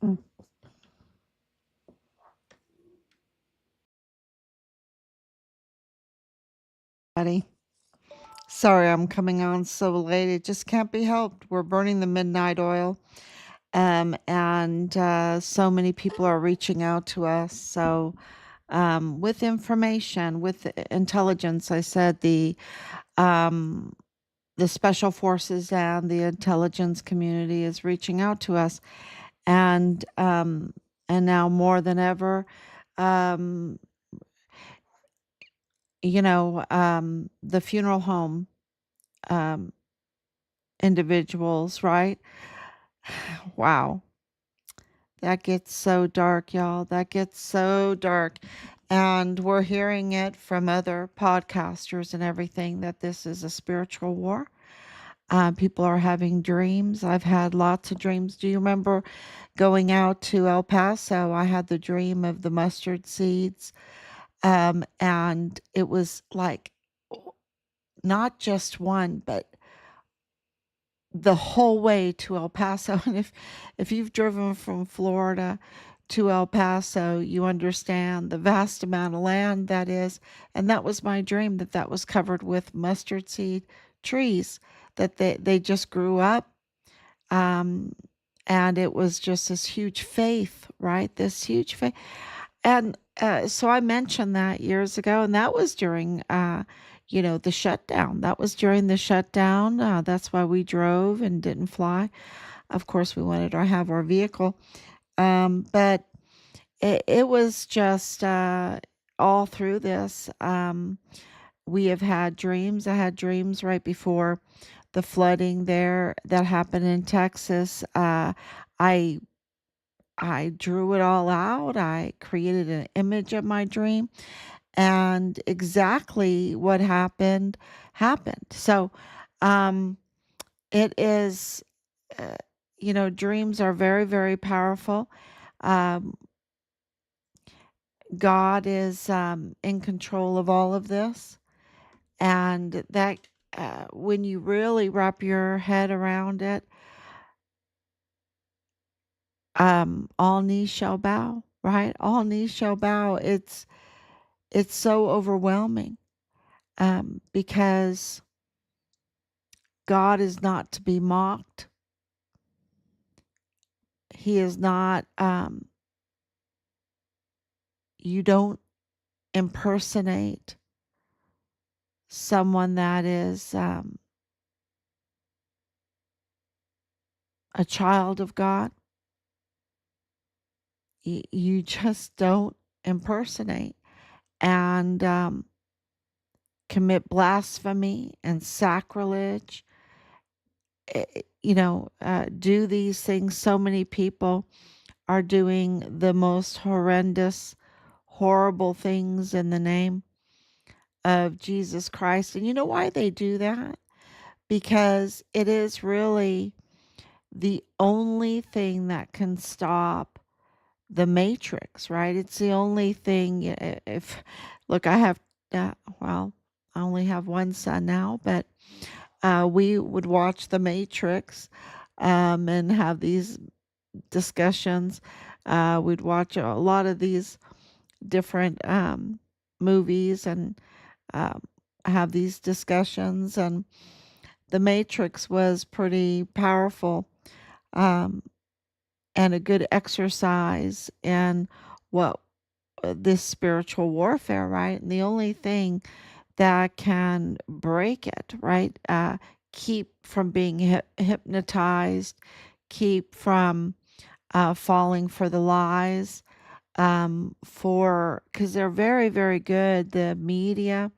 Mm, Buddy. Sorry, I'm coming on so late. It just can't be helped. We're burning the midnight oil. And so many people are reaching out to us. So, with information, with intelligence, I said um, the special forces and the intelligence community is reaching out to us, and now more than ever, um, the funeral home um, individuals, right? Wow, that gets so dark, y'all. That gets so dark. And we're hearing it from other podcasters and everything that this is a spiritual war. People are having dreams. I've had lots of dreams. Do you remember going out to El Paso? I had the dream of the mustard seeds. And it was like not just one, but the whole way to El Paso. And if you've driven from Florida to El Paso, you understand the vast amount of land that is. And that was my dream, that that was covered with mustard seed trees, that they just grew up. Um, and it was just this huge faith, right? This huge faith. And so I mentioned that years ago, and that was during, the shutdown. That was during the shutdown. That's why we drove and didn't fly. Of course, we wanted to have our vehicle. But it was just all through this. We have had dreams. I had dreams right before the flooding there that happened in Texas. I I drew it all out. I created an image of my dream, and exactly what happened happened. So, um, it is, uh, dreams are very, very powerful. Um, God is in control of all of this, and that when you really wrap your head around it, all knees shall bow. Right? All knees shall bow. It's so overwhelming because God is not to be mocked. He is not, you don't impersonate someone that is a child of God. You just don't impersonate and commit blasphemy and sacrilege. Do these things. So many people are doing the most horrendous, horrible things in the name of Jesus Christ. And you know why they do that? Because it is really the only thing that can stop the matrix, right? It's the only thing. If look, I have, well, I only have one son now, but we would watch the Matrix and have these discussions. We'd watch a lot of these different movies and um, have these discussions. And The Matrix was pretty powerful um, and a good exercise in what this spiritual warfare, right? And the only thing that can break it, right? Keep from being hypnotized, keep from falling for the lies, for because they're very, very good. The media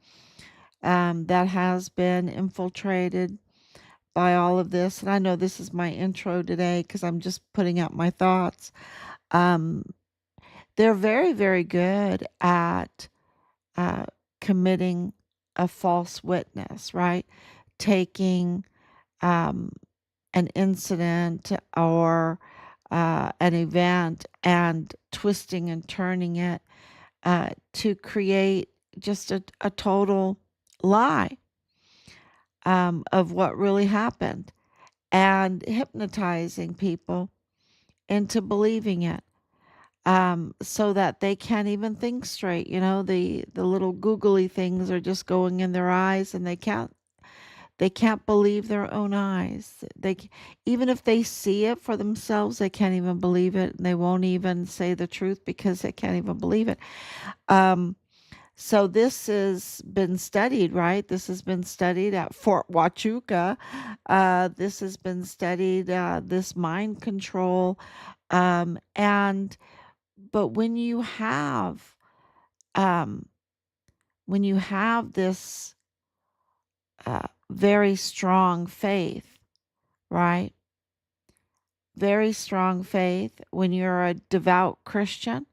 that has been infiltrated by all of this, and I know this is my intro today because I'm just putting out my thoughts. Um, they're very, very good at uh, committing a false witness, right? Taking um, an incident or an event and twisting and turning it to create just a total lie of what really happened and hypnotizing people into believing it, so that they can't even think straight. The little googly things are just going in their eyes, and they can't believe their own eyes. Even if they see it for themselves, they can't even believe it, and they won't even say the truth because they can't even believe it. Um, so this has been studied, right? This has been studied at Fort Huachuca. This has been studied, this mind control. And but um, when you have this very strong faith, right? Very strong faith. When you're a devout Christian,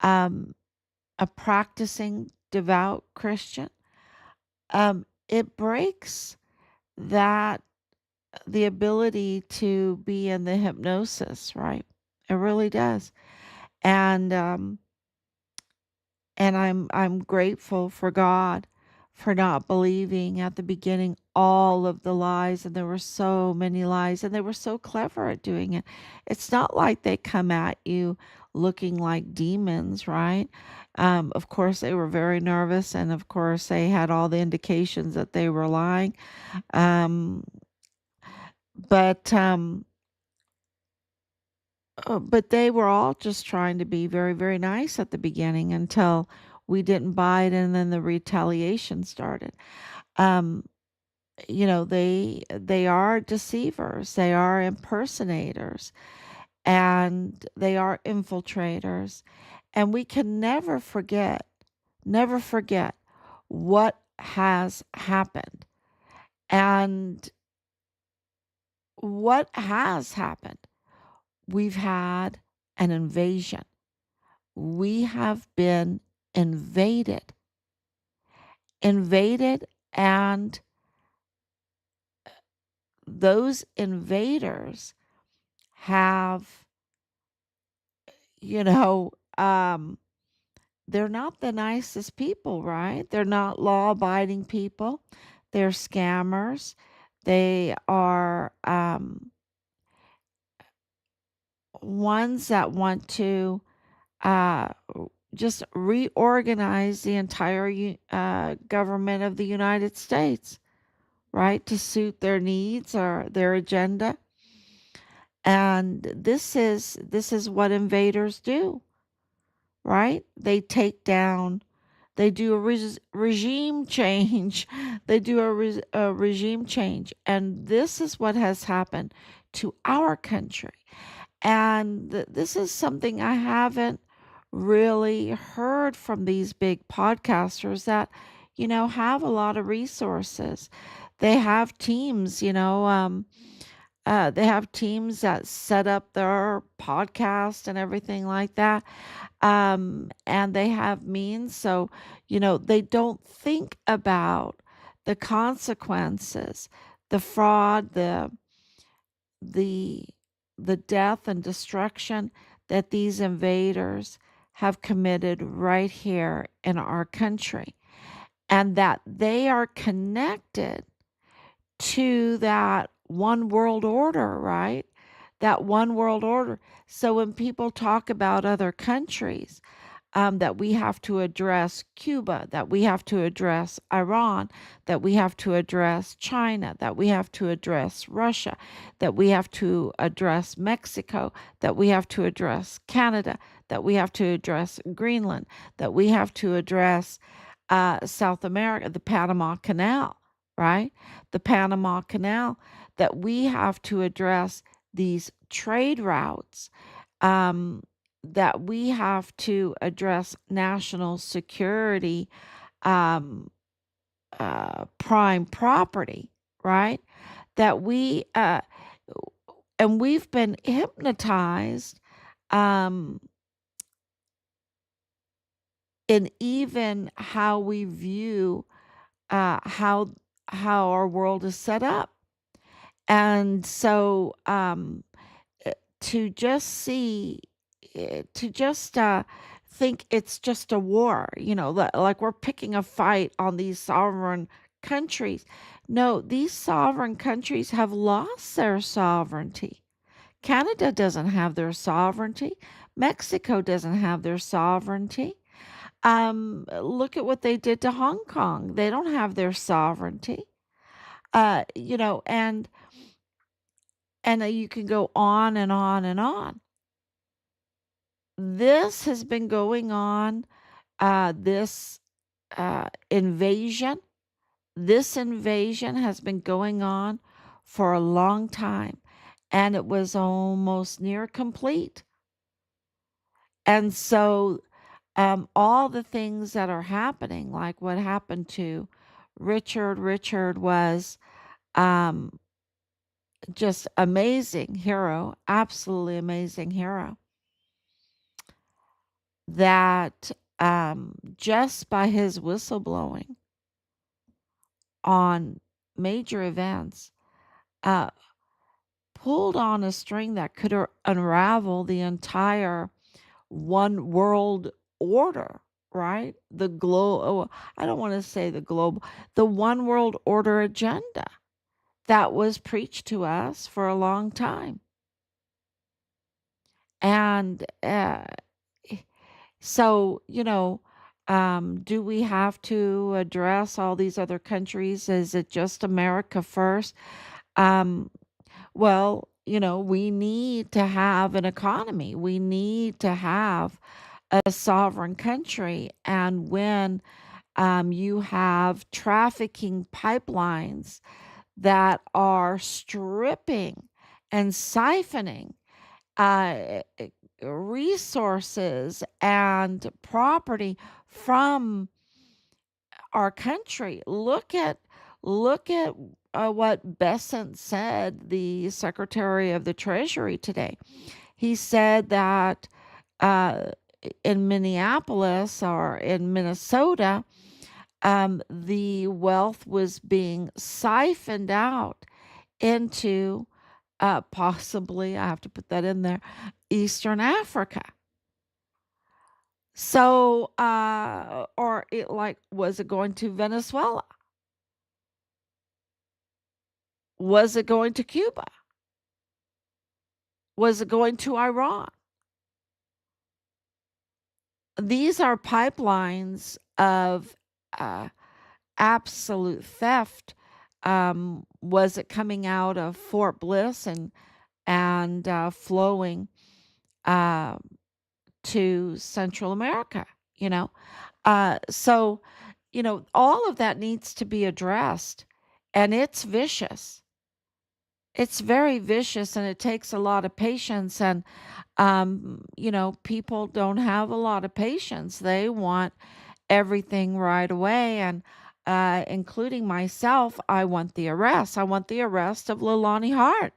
um, a practicing devout Christian, it breaks that the ability to be in the hypnosis, right? It really does. And I'm grateful for God for not believing at the beginning all of the lies, and there were so many lies, and they were so clever at doing it. It's not like they come at you looking like demons, right? Of course they were very nervous, and of course they had all the indications that they were lying. Um, but but they were all just trying to be very, very nice at the beginning until we didn't buy it, and then the retaliation started. Um, they are deceivers, they are impersonators, and they are infiltrators. And we can never forget what has happened. And what has happened? We've had an invasion. We have been invaded. Invaded, and those invaders have, you know, um, they're not the nicest people, right? They're not law abiding people. They're scammers. They are ones that want to uh, just reorganize the entire government of the United States, right, to suit their needs or their agenda. And this is what invaders do, right? They take down. They do a regime change. They do a regime change, and this is what has happened to our country. And this is something I haven't really heard from these big podcasters that, have a lot of resources. They have teams, they have teams that set up their podcast and everything like that. And they have means. So, they don't think about the consequences, the fraud, the the death and destruction that these invaders have committed right here in our country, and that they are connected to that one world order, right? That one world order. So when people talk about other countries, that we have to address Cuba, that we have to address Iran, that we have to address China, that we have to address Russia, that we have to address Mexico, that we have to address Canada, that we have to address Greenland, that we have to address South America, the Panama Canal, right? The Panama Canal, that we have to address these trade routes, um, that we have to address national security, um, prime property, right? That and we've been hypnotized, um, in even how we view, how our world is set up. And so, to just see, to just think it's just a war, like we're picking a fight on these sovereign countries. No, these sovereign countries have lost their sovereignty Canada doesn't have their sovereignty. Mexico doesn't have their sovereignty. Look at what they did to Hong Kong. They don't have their sovereignty. You know, and you can go on and on and on. This has been going on. This invasion. This invasion has been going on for a long time, and it was almost near complete. And so, all the things that are happening, like what happened to Richard was um, just amazing hero, absolutely amazing hero. That just by his whistleblowing on major events, uh, pulled on a string that could unravel the entire one world order, right? I don't want to say the global, the one world order agenda that was preached to us for a long time. And so, do we have to address all these other countries? Is it just America first? Um, Well, we need to have an economy. We need to have a sovereign country. And when you have trafficking pipelines that are stripping and siphoning uh, resources and property from our country. Look at what Besant said, the Secretary of the Treasury today. He said that uh, in Minneapolis or in Minnesota, the wealth was being siphoned out into possibly, I have to put that in there, Eastern Africa. So, or it like, was it going to Venezuela? Was it going to Cuba? Was it going to Iran? These are pipelines of uh, absolute theft. Was it coming out of Fort Bliss and flowing uh, to Central America? You know, so all of that needs to be addressed, and it's vicious. It's very vicious, and it takes a lot of patience. And people don't have a lot of patience. They want everything right away. And including myself, I want the arrest. I want the arrest of Leilani Hart.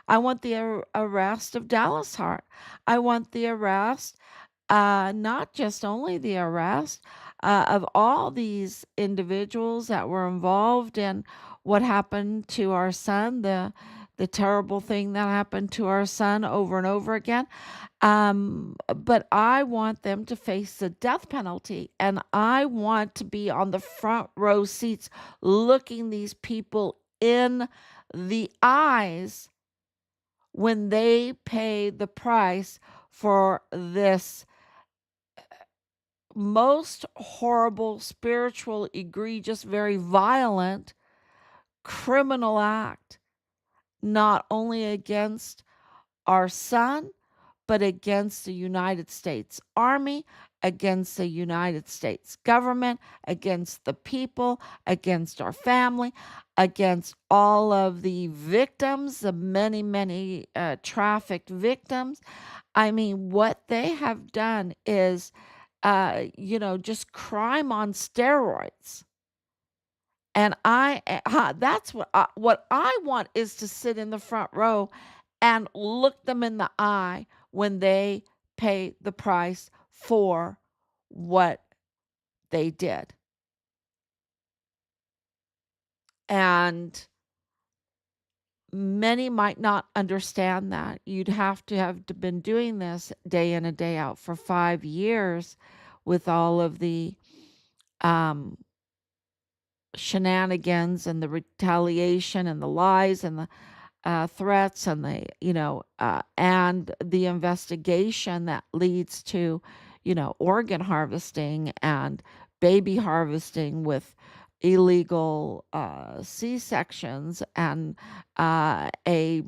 I want the arrest of Dallas Hart. I want the arrest, not just only the arrest of all these individuals that were involved in what happened to our son, the terrible thing that happened to our son over and over again. But I want them to face the death penalty, and I want to be on the front row seats looking these people in the eyes when they pay the price for this most horrible, spiritual, egregious, very violent criminal act, not only against our son, but against the United States Army, against the United States government, against the people, against our family, against all of the victims, the many, many trafficked victims. I mean, what they have done is, just crime on steroids. And that's what I want, is to sit in the front row and look them in the eye when they pay the price for what they did. And many might not understand that. You'd have to have been doing this day in and day out for 5 years with all of the um, shenanigans and the retaliation and the lies and the threats and and the investigation that leads to, organ harvesting and baby harvesting with illegal C-sections and a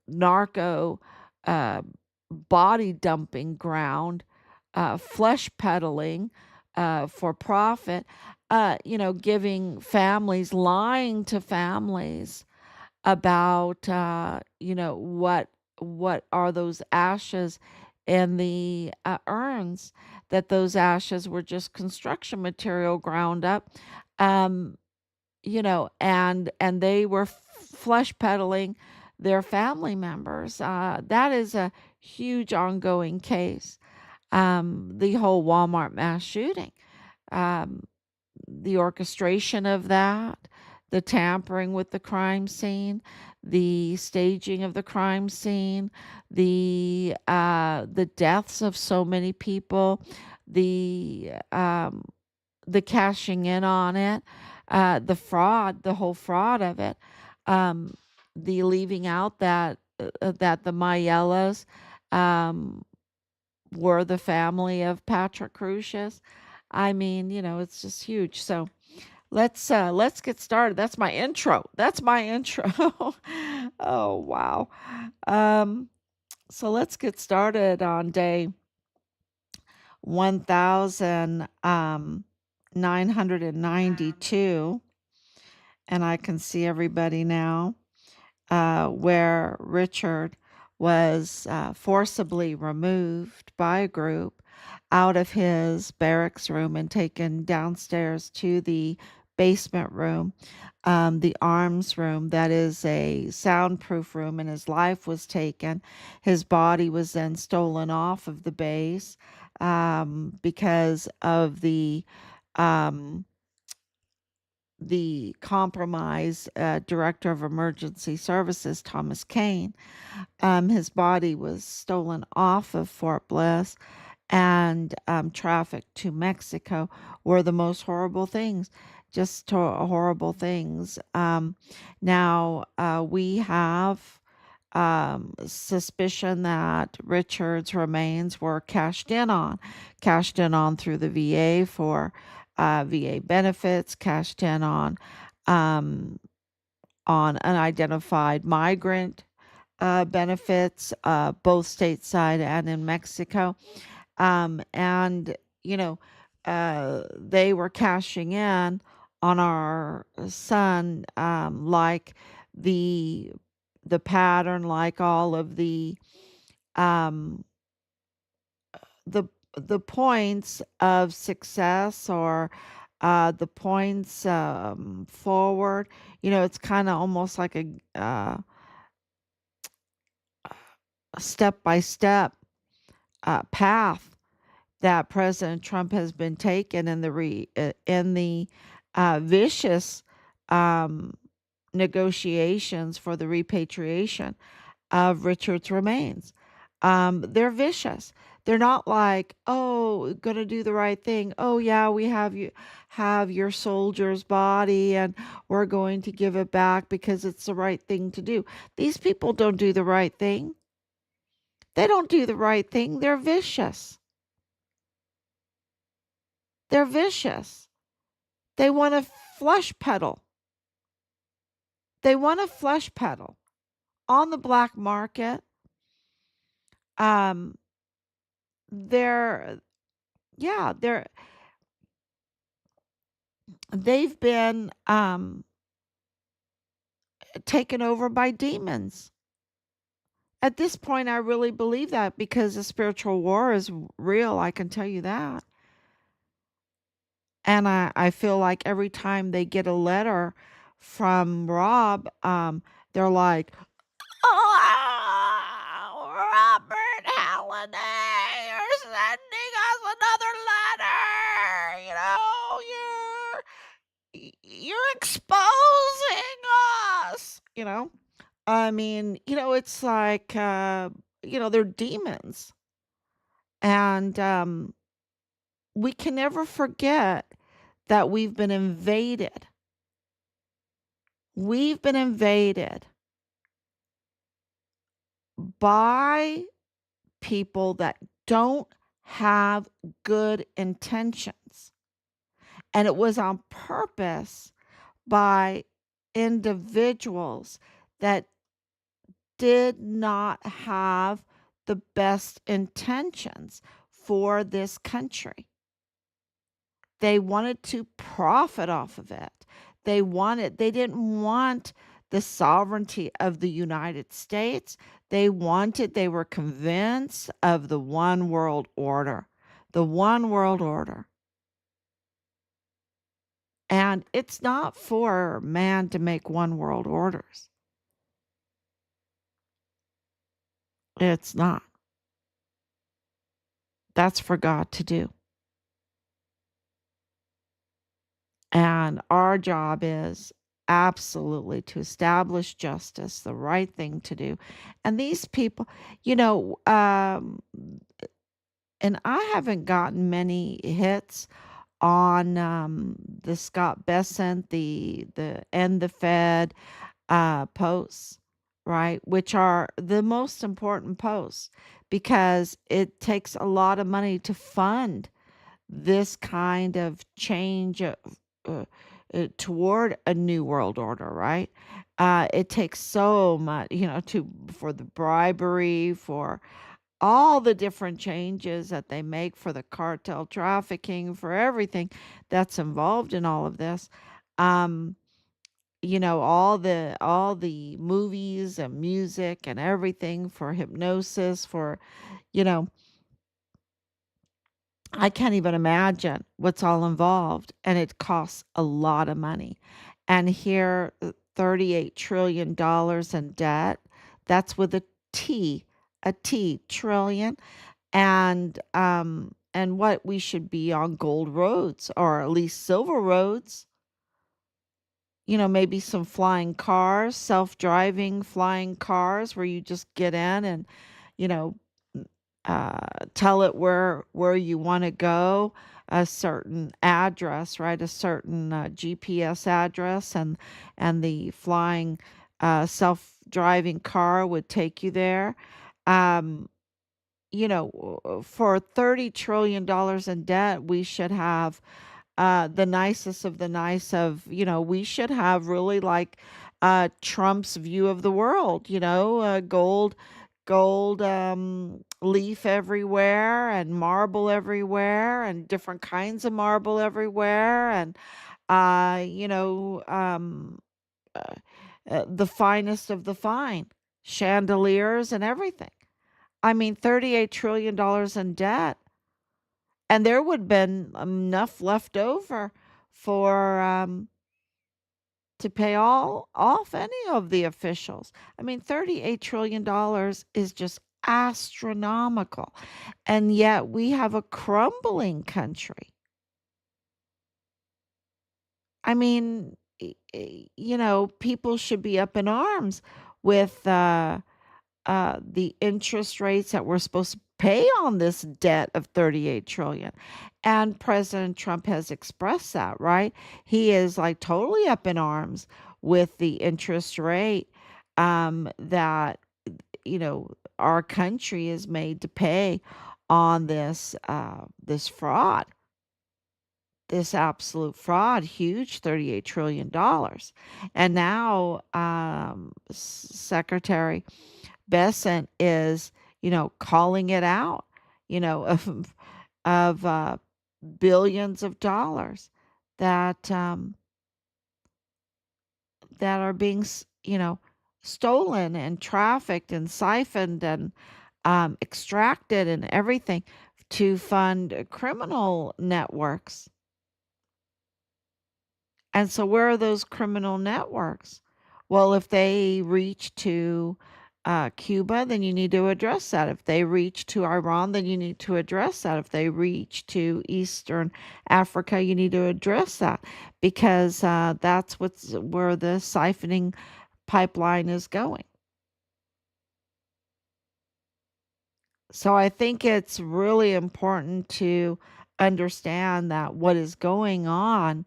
narco uh, body dumping ground, flesh peddling for profit, giving families, lying to families about what are those ashes in the urns, that those ashes were just construction material ground up, um and they were flesh peddling their family members. That is a huge ongoing case. The whole Walmart mass shooting, um the orchestration of that, the tampering with the crime scene, the staging of the crime scene, the deaths of so many people, the the cashing in on it, the fraud, the whole fraud of it, um, the leaving out that the Mayellas um, were the family of Patrick Crucius. I mean, it's just huge. So let's get started. That's my intro. That's my intro. Oh wow. Um, so let's get started on day 1992, and I can see everybody now, where Richard was forcibly removed by a group out of his barracks room and taken downstairs to the basement room, the arms room that is a soundproof room, and his life was taken. His body was then stolen off of the base because of um, the compromised director of emergency services, Thomas Kane. His body was stolen off of Fort Bliss and trafficked to Mexico, were the most horrible things, just horrible things. Now, we have suspicion that Richard's remains were cashed in on through the VA for VA benefits, cashed in um, on unidentified migrant benefits, both stateside and in Mexico. And, they were cashing in on our son, like the the pattern, like all of um, the points of success, or the points forward. It's kind of almost like a step by step path that President Trump has been taken in the vicious um, negotiations for the repatriation of Richard's remains. They're vicious. They're not like, oh, gonna do the right thing. Oh yeah, we have your soldier's body and we're going to give it back because it's the right thing to do. These people don't do the right thing. They don't do the right thing. They're vicious. They're vicious. They want to flesh peddle. They want to flesh peddle on the black market. Um, they're yeah, they've been taken over by demons. At this point, I really believe that because the spiritual war is real. I can tell you that. And I feel like every time they get a letter from Rob, they're like, "Oh, Robert Halliday, you're sending us another letter. You're exposing us. I mean, it's like, they're demons. And we can never forget that we've been invaded. We've been invaded by people that don't have good intentions. And it was on purpose by individuals that did not have the best intentions for this country. They wanted to profit off of it. They didn't want the sovereignty of the United States. They were convinced of the one world order. The one world order. And it's not for man to make one world orders. It's not. That's for God to do. And our job is absolutely to establish justice, the right thing to do. And these people, you know, and I haven't gotten many hits on the Scott Bessent, the End the Fed posts, right? Which are the most important posts because it takes a lot of money to fund this kind of change uh, toward a new world order, right? It takes so much, to for the bribery, for all the different changes that they make for the cartel trafficking, for everything that's involved in all of this. Um, all the movies and music and everything for hypnosis, for you know I can't even imagine what's all involved, and it costs a lot of money. And here, $38 trillion dollars in debt. That's with a T, trillion. And what we should be on gold roads or at least silver roads. Maybe some flying cars, self-driving flying cars where you just get in and, you know, uh, tell it where you want to go, a certain address, right? A certain GPS address, and the flying self-driving car would take you there. Um, for $30 trillion in debt, we should have the nicest of the nice of, we should have really like Trump's view of the world, gold leaf everywhere and marble everywhere and different kinds of marble everywhere and uh, the finest of the fine chandeliers and everything. I mean, $38 trillion in debt, and there would have been enough left over for to pay all off any of the officials. I mean, $38 trillion is just astronomical. And yet we have a crumbling country. I mean, people should be up in arms with the interest rates that we're supposed to pay on this debt of 38 trillion. And President Trump has expressed that, right? He is like totally up in arms with the interest rate that our country is made to pay on this fraud, this absolute fraud, huge $38 trillion. And now Secretary Besant is, calling it out, of billions of dollars that that are being, stolen and trafficked and siphoned and extracted and everything to fund criminal networks. And so, where are those criminal networks? Well, if they reach to Cuba, then you need to address that. If they reach to Iran, then you need to address that. If they reach to Eastern Africa, you need to address that because that's where the siphoning pipeline is going. So I think it's really important to understand that what is going on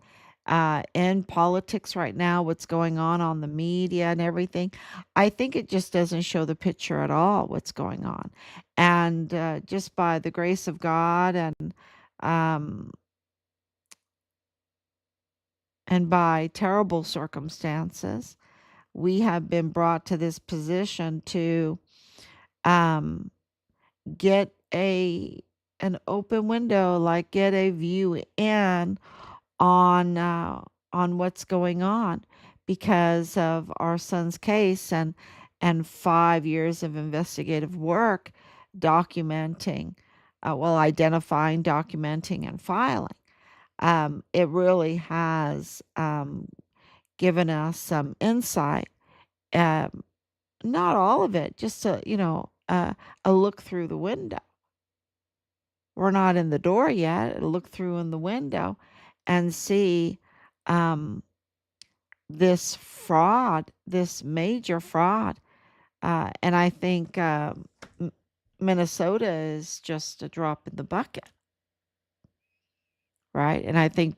in politics right now, what's going on the media and everything. I think it just doesn't show the picture at all, what's going on. And just by the grace of God um, and by terrible circumstances, we have been brought to this position to um, get an open window, like get a view in on what's going on because of our son's case and 5 years of investigative work documenting, identifying, documenting, and filing. It really has given us some insight. Um, Not all of it, just a look through the window. We're not in the door yet. Look through in the window and see um, this fraud, this major fraud. And I think Minnesota is just a drop in the bucket, right? And I think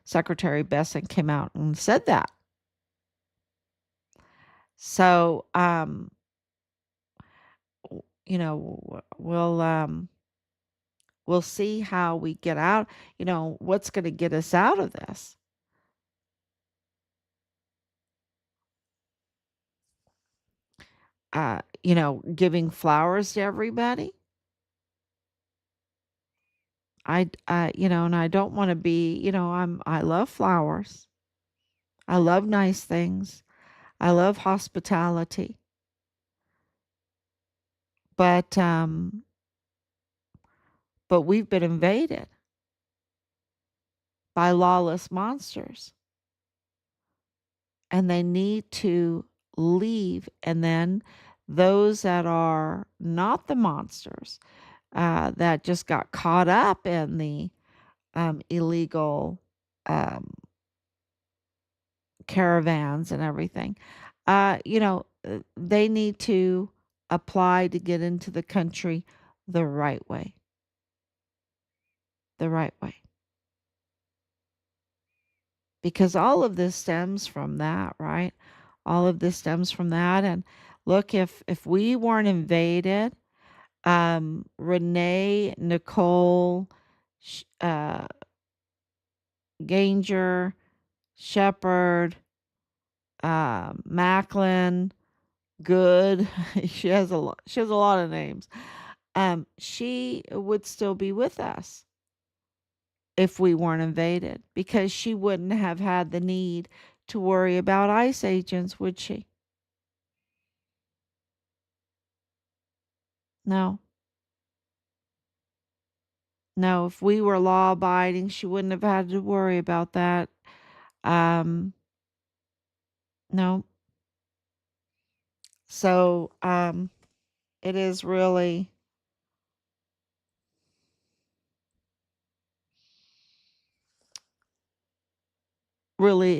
Secretary Besant came out and said that. So, we'll see how we get out. What's going to get us out of this? Giving flowers to everybody. And I don't want to be, I love flowers. I love nice things. I love hospitality. But we've been invaded by lawless monsters and they need to leave. And then those that are not the monsters, that just got caught up in the illegal um, caravans and everything, they need to apply to get into the country the right way. The right way. Because all of this stems from that, right? All of this stems from that. And look, if we weren't invaded, Renee, Nicole, uh, Ganger, Shepherd, Macklin, Good. She has a lot of names. She would still be with us if we weren't invaded because she wouldn't have had the need to worry about ICE agents, would she? No. No, if we were law abiding, she wouldn't have had to worry about that. Um, no. So, it is really,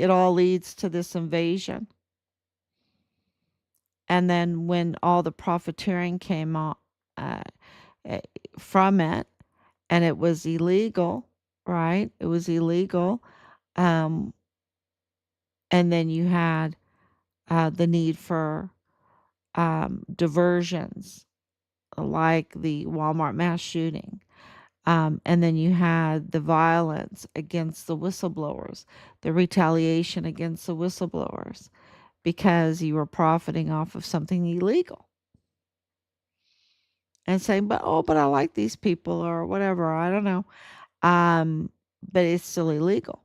it all leads to this invasion. And then when all the profiteering came uh, eh, from it, and it was illegal, right? It was illegal. Um, and then you had the need for diversions, like the Walmart mass shooting. And then you had the violence against the whistleblowers, the retaliation against the whistleblowers, because you were profiting off of something illegal and saying, but I like these people or whatever. I don't know. But it's still illegal.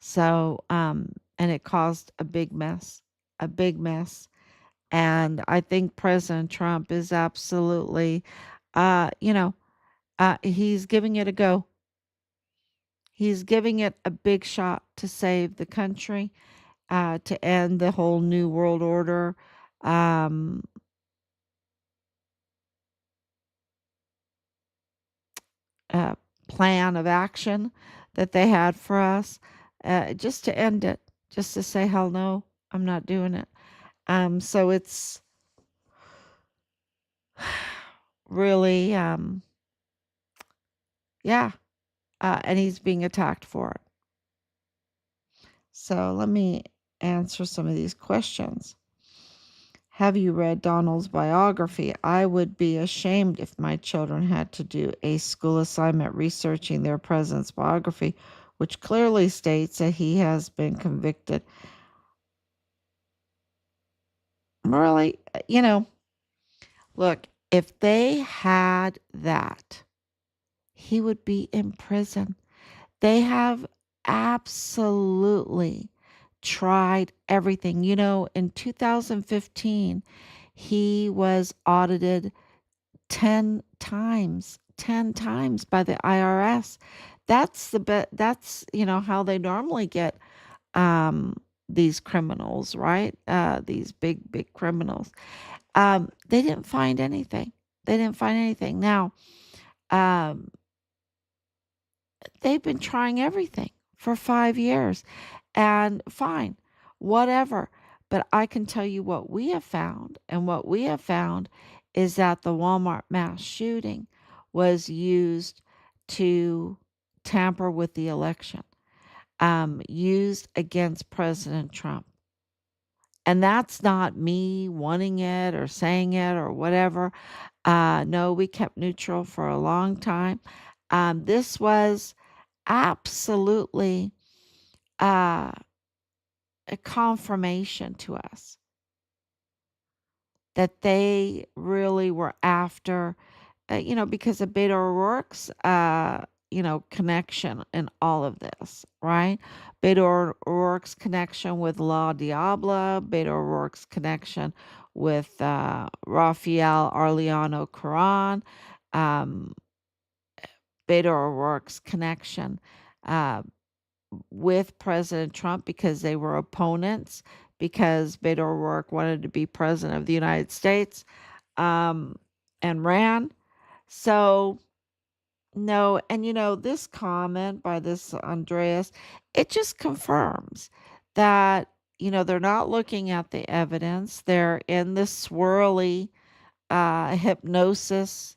So, and it caused a big mess, a big mess. And I think President Trump is absolutely, uh, you know, he's giving it a go. He's giving it a big shot to save the country, to end the whole New World Order um, uh, plan of action that they had for us, just to end it, just to say, hell no, I'm not doing it. So it's really, yeah. and he's being attacked for it. So let me answer some of these questions. Have you read Donald's biography? I would be ashamed if my children had to do a school assignment researching their president's biography, which clearly states that he has been convicted. Really, look, if they had that, he would be in prison. They have absolutely tried everything. In 2015, he was audited 10 times by the IRS. That's how they normally get um these criminals, right? These big criminals. They didn't find anything. They didn't find anything. Now, um they've been trying everything for 5 years, and fine, whatever. But I can tell you what we have found, and what we have found is that the Walmart mass shooting was used to tamper with the election, used against President Trump. And that's not me wanting it or saying it or whatever. No, we kept neutral for a long time. This was absolutely uh, a confirmation to us that they really were after, because of Beto O'Rourke's, connection in all of this, right? Beto O'Rourke's connection with La Diabla, Beto O'Rourke's connection with Rafael Arellano Caron, um, Beto O'Rourke's connection uh, with President Trump because they were opponents, because Beto O'Rourke wanted to be president of the United States, um, and ran. So, no, and this comment by this Andreas, it just confirms that, they're not looking at the evidence. They're in this swirly hypnosis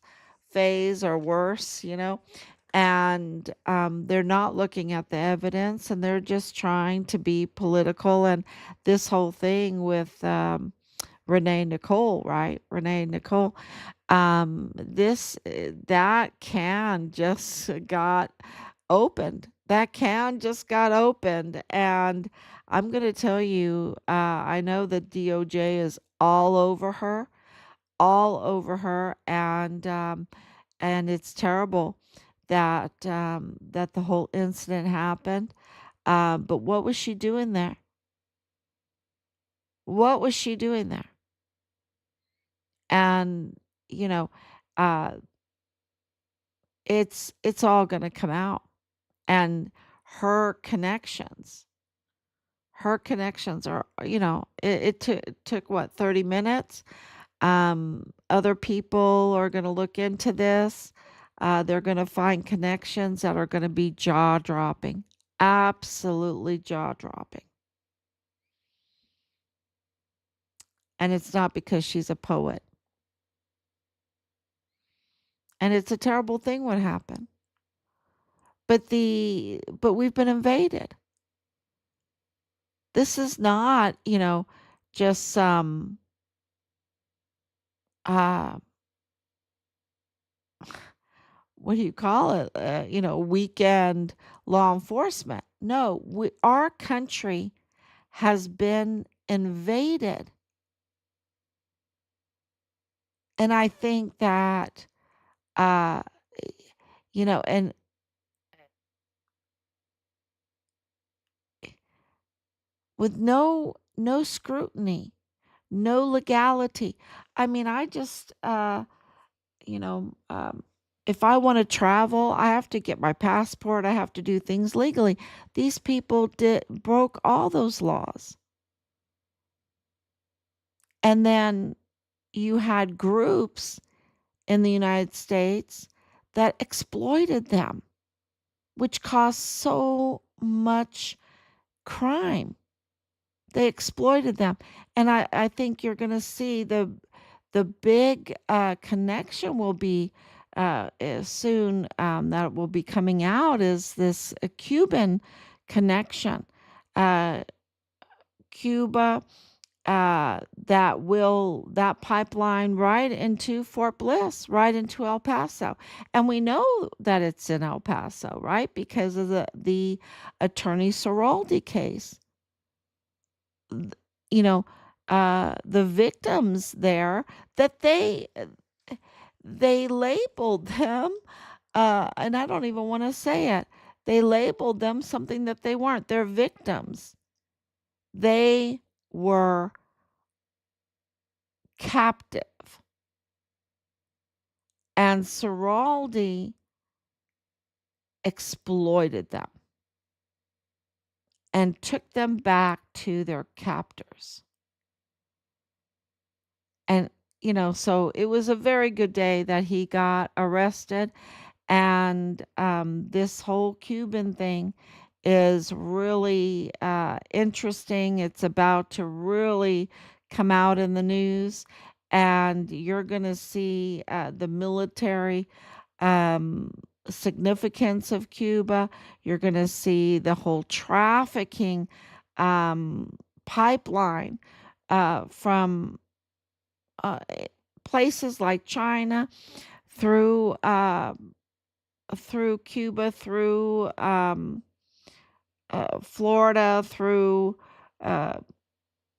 phase or worse, and they're not looking at the evidence, and they're just trying to be political. And this whole thing with Renee Nicole, right? Renee Nicole, that can just got opened. That can just got opened, and I'm going to tell you, I know the DOJ is all over her, and it's terrible that the whole incident happened. But what was she doing there? What was she doing there? And you know, uh, it's all going to come out, and her connections, her connections are, it took what, 30 minutes. Other people are going to look into this. They're going to find connections that are going to be jaw dropping, absolutely jaw dropping. And it's not because she's a poet. And it's a terrible thing what happened. But we've been invaded. This is not, just some uh what do you call it? Weekend law enforcement. No, our country has been invaded. And I think that, uh, and with no scrutiny, no legality. I mean, I just, you know, um, if I want to travel, I have to get my passport. I have to do things legally. These people broke all those laws. And then you had groups in the United States that exploited them, which caused so much crime. They exploited them. And I think you're going to see the big connection will be is soon that will be coming out is this Cuban connection. Uh, Cuba, that pipeline right into Fort Bliss, right into El Paso. And we know that it's in El Paso, right? Because of the attorney Ceraldi case. Th- You know, the victims there that they labeled them, and I don't even want to say it. They labeled them something that they weren't. They're victims. They were captive. And Ceraldi exploited them and took them back to their captors. And, so it was a very good day that he got arrested. And this whole Cuban thing is really interesting. It's about to really come out in the news. And you're going to see the military um, significance of Cuba. You're going to see the whole trafficking um, pipeline from uh, places like China through through Cuba, through Florida, through uh,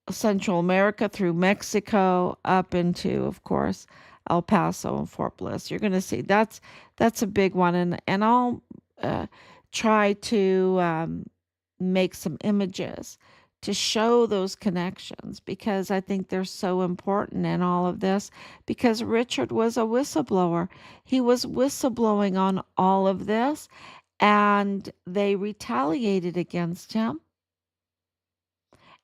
Central America, through Mexico, up into, of course, El Paso and Fort Bliss. You're going to see that's a big one, and I'll uh, try to make some images to show those connections because I think they're so important in all of this. Because Richard was a whistleblower, he was whistleblowing on all of this, and they retaliated against him.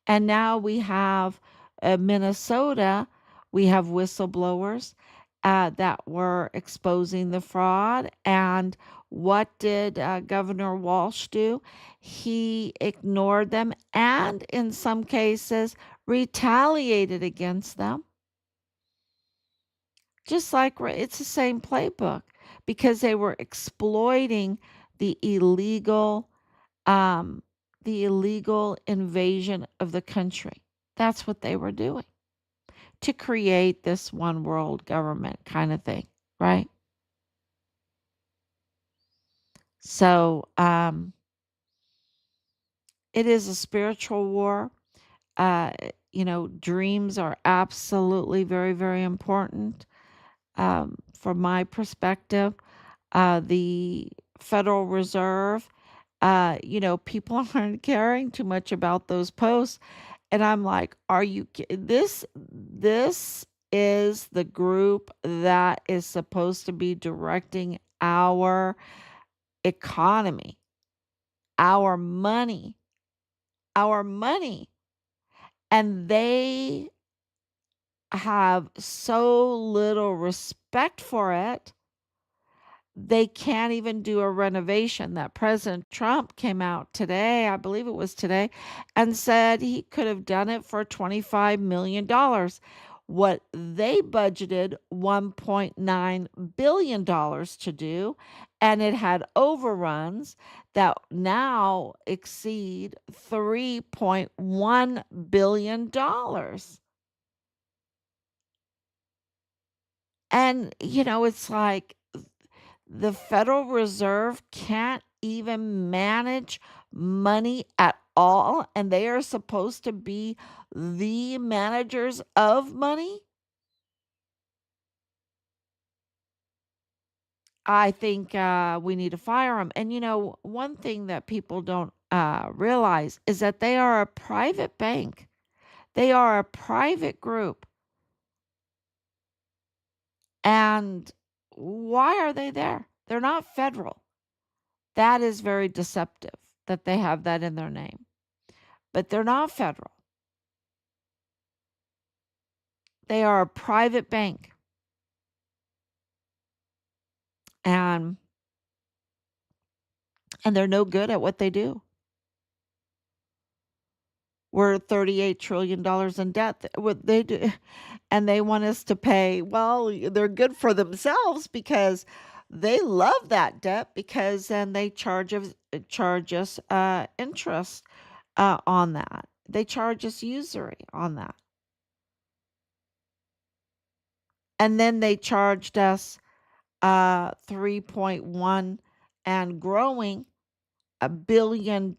And now we have Minnesota, we have whistleblowers that were exposing the fraud. And what did Governor Walsh do? He ignored them and, in some cases, retaliated against them. Just like it's the same playbook because they were exploiting the illegal um, the illegal invasion of the country. That's what they were doing to create this one world government kind of thing, right? So it is a spiritual war. Uh, dreams are absolutely very, very important from my perspective. The Federal Reserve, people aren't caring too much about those posts. And I'm like, are you this is the group that is supposed to be directing our economy, our money, our money. And they have so little respect for it they can't even do a renovation. That President Trump came out today, I believe it was today, and said he could have done it for $25 million. What they budgeted $1.9 billion to do, and it had overruns that now exceed $3.1 billion. And, it's like the Federal Reserve can't even manage money at all, and they are supposed to be the managers of money. I think we need to fire them. And one thing that people don't realize is that they are a private bank, they are a private group. And why are they there? They're not federal. That is very deceptive that they have that in their name, but they're not federal. They are a private bank. And they're no good at what they do. We're $38 trillion in debt. What they do, and they want us to pay. Well, they're good for themselves because they love that debt, because then they charge us interest on that. They charge us usury on that. And then they charged us 3.1 and growing $1 billion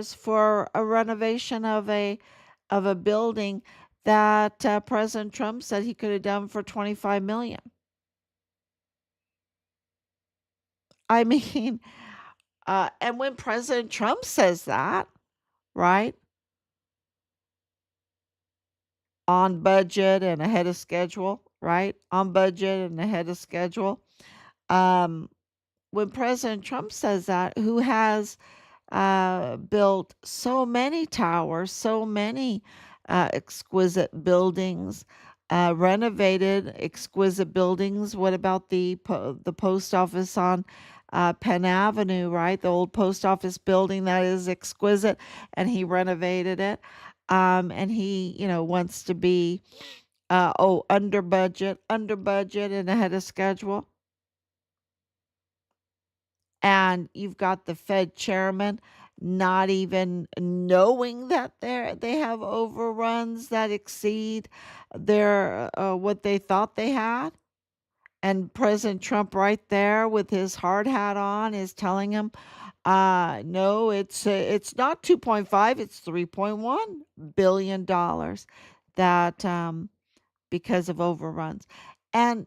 for a renovation of a building that President Trump said he could have done for 25 million. I mean, and when President Trump says that, right, on budget and ahead of schedule, right, on budget and ahead of schedule, um, when President Trump says that, who has built so many towers, so many exquisite buildings, renovated exquisite buildings. What about the post office on Penn Avenue, right? The old post office building that is exquisite, and he renovated it. And he, wants to be under budget, and ahead of schedule. And you've got the Fed chairman not even knowing that they have overruns that exceed their what they thought they had. And President Trump right there with his hard hat on is telling him, no, it's not 2.5, it's 3.1 billion dollars that because of overruns. And,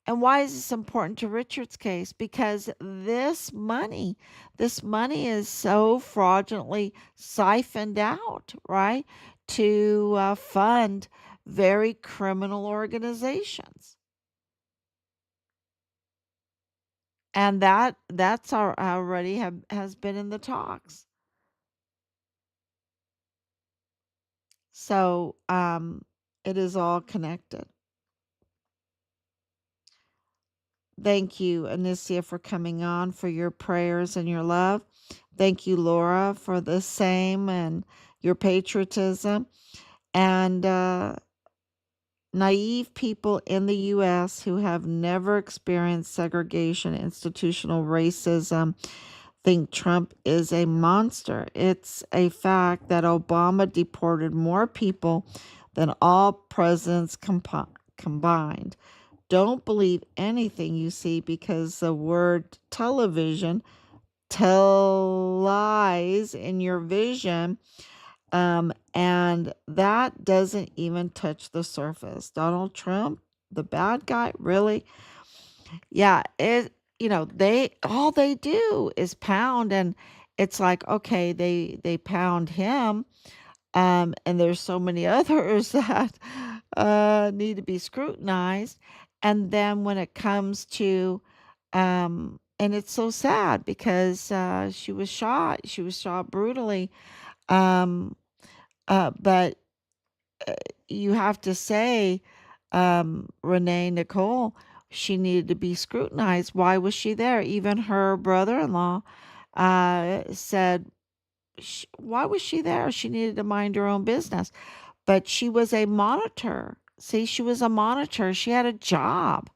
and why is this important to Richard's case? Because this money is so fraudulently siphoned out, right, to fund very criminal organizations. And that's already has been in the talks. So it is all connected. Thank you, Anicia, for coming on, for your prayers and your love. Thank you, Laura, for the same and your patriotism. And naive people in the U.S. who have never experienced segregation, institutional racism, think Trump is a monster. It's a fact that Obama deported more people than all presidents combined. Don't believe anything you see, because the word television tell lies in your vision. And that doesn't even touch the surface. Donald Trump, the bad guy, really? Yeah, they all they do is pound, and it's like, okay, they pound him, and there's so many others that need to be scrutinized. And then when it comes to, and it's so sad because she was shot brutally. Um, but you have to say, Renee Nicole, she needed to be scrutinized. Why was she there? Even her brother-in-law said, why was she there? She needed to mind her own business. But she was a monitor. See, she was a monitor. She had a job.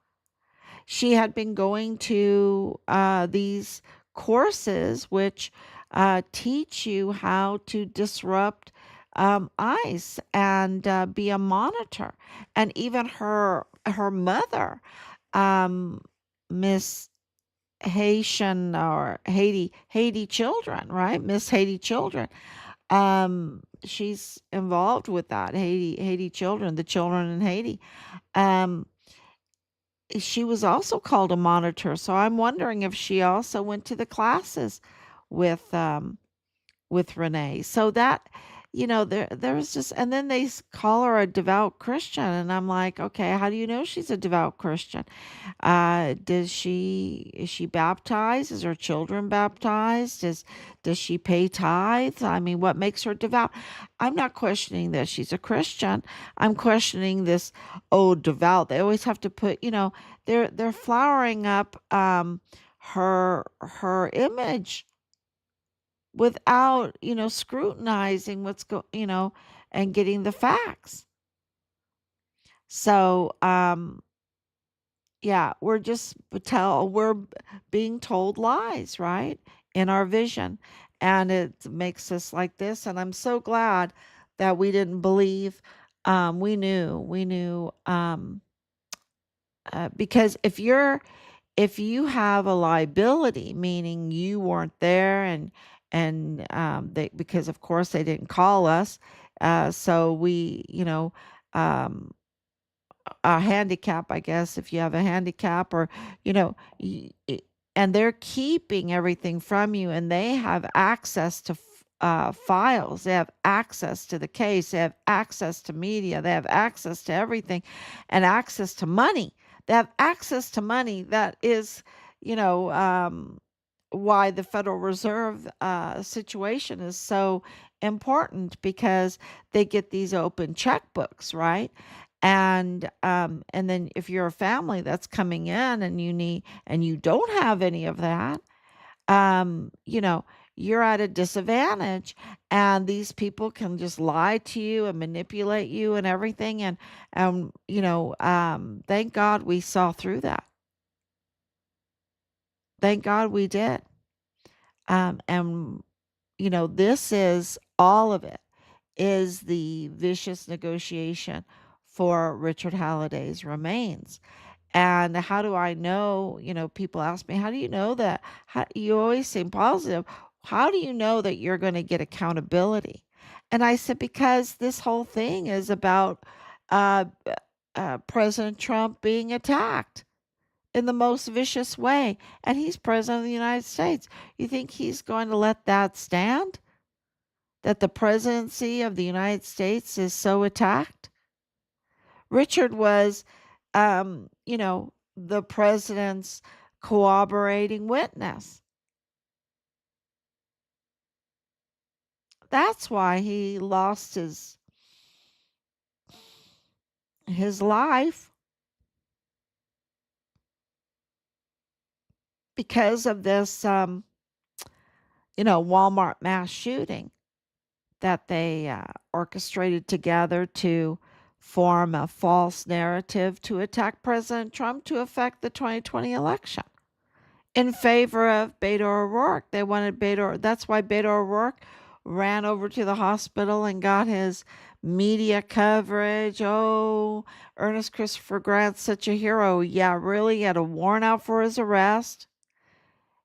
She had been going to these courses which teach you how to disrupt ICE and be a monitor. And even her mother, um, Miss Haitian or Haiti children, right? Miss Haiti children. She's involved with that Haiti children, the children in Haiti. Um, she was also called a monitor, so I'm wondering if she also went to the classes with Renee. So that, there was just, and then they call her a devout Christian, and I'm like, okay, how do you know she's a devout Christian? Is she baptized? Is her children baptized? Does she pay tithes? I mean, what makes her devout? I'm not questioning that she's a Christian. I'm questioning this, oh, devout. They always have to put, they're flowering up her image without, scrutinizing and getting the facts. So, yeah, we're being told lies, right? In our vision. And it makes us like this. And I'm so glad that we didn't believe. We knew, because if you have a liability, meaning you weren't there, because of course they didn't call us, so we, um, a handicap, I guess, if you have a handicap, or you know, and they're keeping everything from you, and they have access to files, they have access to the case, they have access to media, they have access to everything, and access to money. They have access to money that is, you know, why the Federal Reserve situation is so important, because they get these open checkbooks, right? And then if you're a family that's coming in and you don't have any of that, you know, you're at a disadvantage, and these people can just lie to you and manipulate you and everything. Thank God we saw through that. Thank God we did. And this is all of it is the vicious negotiation for Richard Halliday's remains. And how do I know? People ask me, how do you know that? You always seem positive. How do you know that you're going to get accountability? And I said, because this whole thing is about uh, President Trump being attacked in the most vicious way. And he's president of the United States. You think he's going to let that stand? That the presidency of the United States is so attacked? Richard was, the president's cooperating witness. That's why he lost his life, because of this, Walmart mass shooting that they orchestrated together to form a false narrative to attack President Trump to affect the 2020 election in favor of Beto O'Rourke. They wanted Beto. That's why Beto O'Rourke ran over to the hospital and got his media coverage. Oh, Ernest Christopher Grant's such a hero. Yeah, really, he had a warrant out for his arrest.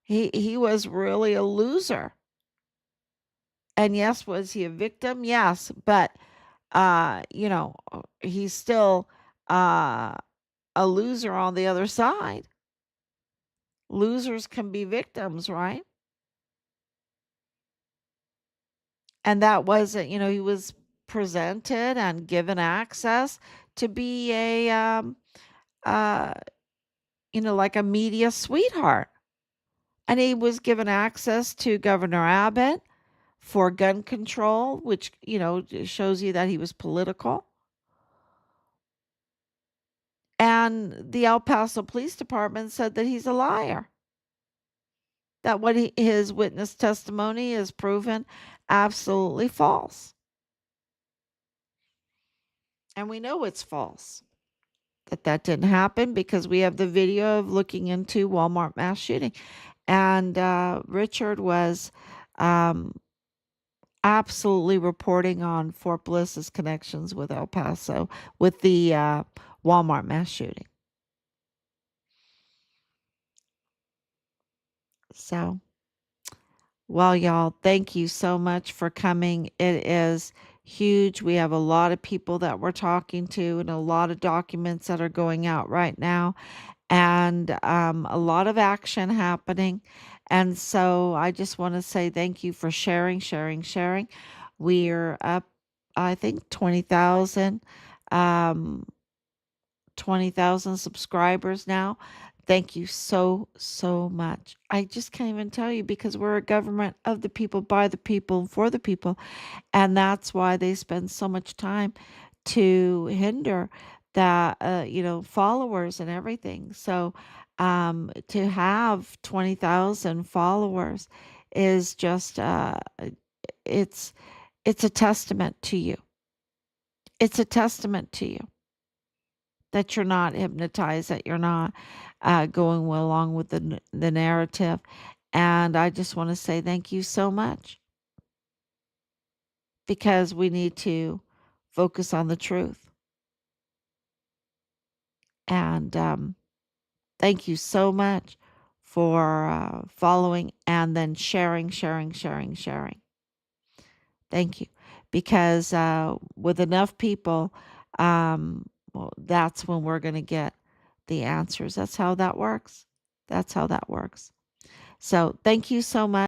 He was really a loser. And yes, was he a victim? Yes, but he's still uh, a loser on the other side. Losers can be victims, right? And that wasn't, he was presented and given access to be uh, like a media sweetheart. And he was given access to Governor Abbott for gun control, which, shows you that he was political. And the El Paso Police Department said that he's a liar, that his witness testimony is proven absolutely false. And we know it's false, that didn't happen, because we have the video of looking into Walmart mass shooting. And Richard was um, absolutely reporting on Fort Bliss's connections with El Paso, with the Walmart mass shooting. So, well, y'all, thank you so much for coming. It is huge. We have a lot of people that we're talking to, and a lot of documents that are going out right now, and a lot of action happening. And so I just want to say thank you for sharing, sharing, sharing. We're up, I think, um, 20,000 subscribers now. Thank you so, so much. I just can't even tell you, because we're a government of the people, by the people, for the people. And that's why they spend so much time to hinder that, followers and everything. So, to have 20,000 followers is just, it's, it's a testament to you. It's a testament to you. that you're not hypnotized, that you're not going along with the narrative. And I just want to say thank you so much, because we need to focus on the truth. And thank you so much for following and then sharing, sharing, sharing, sharing. Thank you. Because with enough people, well, that's when we're going to get the answers. That's how that works. That's how that works. So thank you so much.